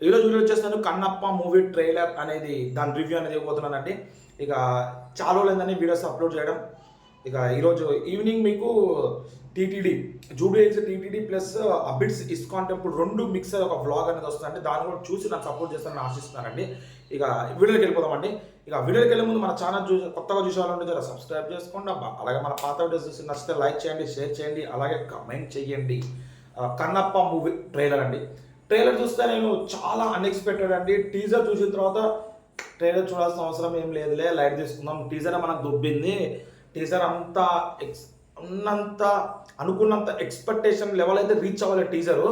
ఈరోజు వీడియో వచ్చేస్తాను Kannappa movie trailer అనేది దాని రివ్యూ అనేది ఇవ్వబోతున్నానండి. ఇక చాలా రోజులైందని వీడియోస్ అప్లోడ్ చేయడం. ఇక ఈరోజు ఈవినింగ్ మీకు TTD Jubilee Hills TTD plus Abids ISKCON temple రెండు మిక్స్ ఒక వ్లాగ్ అనేది వస్తుందండి. దాన్ని కూడా చూసి నాకు సపోర్ట్ చేస్తారని ఆశిస్తున్నానండి. ఇక వీడియోకి వెళ్ళిపోదామండి. ఇక వీడియోకి వెళ్ళే ముందు మన ఛానల్ కొత్తగా చూసేవాళ్ళంటే జర సబ్స్క్రైబ్ చేసుకోండి. అలాగే మన పాత వీడియోస్ చూసి నచ్చితే లైక్ చేయండి, షేర్ చేయండి, అలాగే కమెంట్ చేయండి. కన్నప్ప మూవీ ట్రైలర్ అండి. ట్రైలర్ చూస్తే నేను చాలా అన్ఎక్స్పెక్టెడ్ అండి. టీజర్ చూసిన తర్వాత ట్రైలర్ చూడాల్సిన అవసరం ఏం లేదులే, లైట్ తీసుకుందాం, టీజర్ మనకు దొబ్బింది. టీజర్ అంతా ఉన్నంత అనుకున్నంత ఎక్స్పెక్టేషన్ లెవెల్ అయితే రీచ్ అవ్వాలి టీజరు.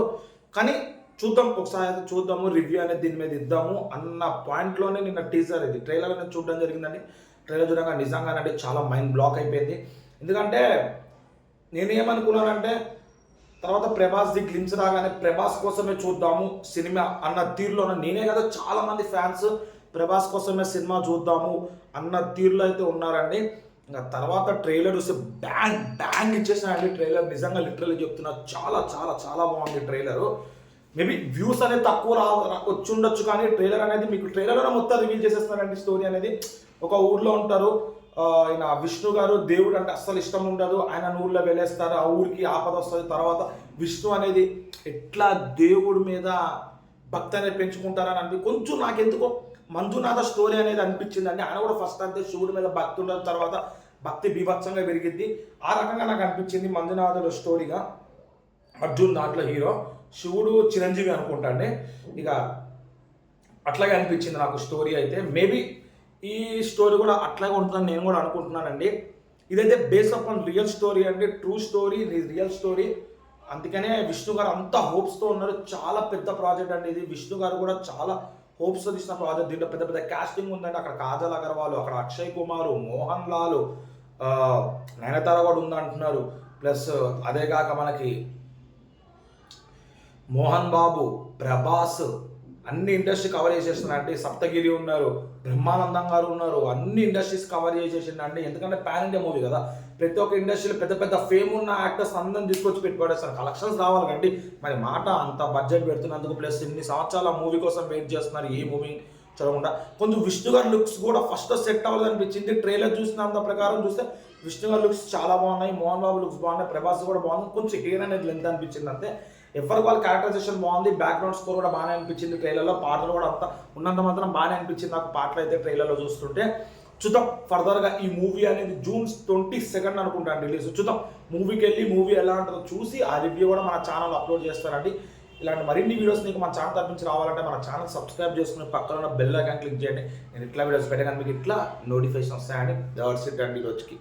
కానీ చూద్దాం, ఒకసారి అయితే చూద్దాము, రివ్యూ అనేది దీని మీద ఇద్దాము అన్న పాయింట్లోనే నిన్న టీజర్ ఇది ట్రైలర్ అనేది చూడడం జరిగిందండి. ట్రైలర్ చూడగా నిజంగానంటే చాలా మైండ్ బ్లాక్ అయిపోయింది. ఎందుకంటే నేనేమనుకున్నానంటే తర్వాత ప్రభాస్ది గ్లిమ్స్ రాగానే ప్రభాస్ కోసమే చూద్దాము సినిమా అన్న తీరులో, నేనే కదా చాలా మంది ఫ్యాన్స్ ప్రభాస్ కోసమే సినిమా చూద్దాము అన్న తీరులో అయితే ఉన్నారండి. ఇంకా తర్వాత ట్రైలర్ చూస్తే బ్యాంగ్ బ్యాంగ్ ఇచ్చేసినాయండి. ట్రైలర్ నిజంగా లిటరల్లీ చెప్తున్నా చాలా చాలా చాలా బాగుంది ట్రైలరు. మేబీ వ్యూస్ అనేది తక్కువ వచ్చి ఉండొచ్చు, కానీ ట్రైలర్ అనేది మీకు ట్రైలర్లో మొత్తం రివీల్ చేసేస్తారండి. స్టోరీ అనేది ఒక ఊర్లో ఉంటారు, ఆయన విష్ణు గారు దేవుడు అంటే అస్సలు ఇష్టం ఉండదు, ఆయన ఊర్లో వెళ్ళేస్తారు, ఆ ఊరికి ఆపద వస్తుంది. తర్వాత విష్ణు అనేది ఎట్లా దేవుడి మీద భక్తి అనేది పెంచుకుంటారని కొంచెం నాకెందుకో మంజునాథ స్టోరీ అనేది అనిపించింది అండి. ఆయన కూడా ఫస్ట్ అంతే శివుడి మీద భక్తి ఉండదు, తర్వాత భక్తి బీభత్సంగా పెరిగిద్ది. ఆ రకంగా నాకు అనిపించింది మంజునాథుల స్టోరీగా. అర్జున్ దాంట్లో హీరో, శివుడు చిరంజీవి అనుకుంటా అండి. ఇక అట్లాగే అనిపించింది నాకు స్టోరీ అయితే. మేబీ ఈ స్టోరీ కూడా అట్లాగే ఉంటుందని నేను కూడా అనుకుంటున్నానండి. ఇదైతే base up on real story అండి, ట్రూ స్టోరీ, రియల్ స్టోరీ. అందుకనే విష్ణు గారు అంతా హోప్స్తో ఉన్నారు. చాలా పెద్ద ప్రాజెక్ట్ అండి ఇది. విష్ణు గారు కూడా చాలా హోప్స్తో తీసిన ప్రాజెక్ట్. దీంట్లో పెద్ద పెద్ద కాస్టింగ్ ఉందండి. అక్కడ కాజల్ అగర్వాల్, అక్కడ అక్షయ్ కుమార్, మోహన్ లాల్, నయనతార కూడా ఉందంటున్నారు. ప్లస్ అదే కాక మనకి మోహన్ బాబు, ప్రభాస్, అన్ని ఇండస్ట్రీ కవర్ చేసేస్తున్నారండి. సప్తగిరి ఉన్నారు, బ్రహ్మానందం గారు ఉన్నారు, అన్ని ఇండస్ట్రీస్ కవర్ చేసేసిందండి. ఎందుకంటే పాన్ ఇండియా మూవీ కదా, ప్రతి ఒక్క ఇండస్ట్రీలో పెద్ద పెద్ద ఫేమ్ ఉన్న యాక్టర్స్ అందరిని తీసుకొచ్చి పెట్టుబడేస్తారు. కలెక్షన్స్ రావాలి కండి, మరి మాట అంత బడ్జెట్ పెడుతున్నందుకు, ప్లస్ ఇన్ని సంవత్సరాల మూవీ కోసం వెయిట్ చేస్తున్నారు ఈ మూవీ చూడకుండా. కొంచెం విష్ణు గారి లుక్స్ కూడా ఫస్ట్ సెట్ అవ్వదు అనిపించింది. ట్రైలర్ చూసినంత ప్రకారం చూస్తే విష్ణు గారి లుక్స్ చాలా బాగున్నాయి, మోహన్ బాబు లుక్స్ బాగున్నాయి, ప్రభాస్ కూడా బాగుంది. కొంచెం హెయిర్ అనేది లెంత్ అనిపించింది అంతే. ఎవరికి వాళ్ళ క్యారెక్టరైజేషన్ బాగుంది, బ్యాక్గ్రౌండ్ స్కోర్ కూడా బాగానే అనిపించింది ట్రైలర్లో. పాటలు కూడా అంత ఉన్నంత మాత్రం బాగానే అనిపించింది నాకు పాటలు అయితే ట్రైలర్లో చూస్తుంటే. చూద్దాం ఫర్దర్గా ఈ మూవీ అనేది June 22 అనుకుంటాను రిలీజ్. చూద్దాం మూవీకి వెళ్ళి మూవీ ఎలా ఉంటుందో చూసి ఆ రివ్యూ కూడా మన ఛానల్ అప్లోడ్ చేస్తారండి. ఇలాంటి మరిన్ని వీడియోస్ నీకు మన ఛానల్ తప్పించి రావాలంటే మన ఛానల్ సబ్స్క్రైబ్ చేసుకుని పక్కన ఉన్న బెల్ ఐకాన్ క్లిక్ చేయండి. నేను ఇట్లా వీడియోస్ పెట్టగానే మీకు ఇట్లా నోటిఫికేషన్ వస్తాయండి. దట్స్ ఇట్ అండి రోజుకి.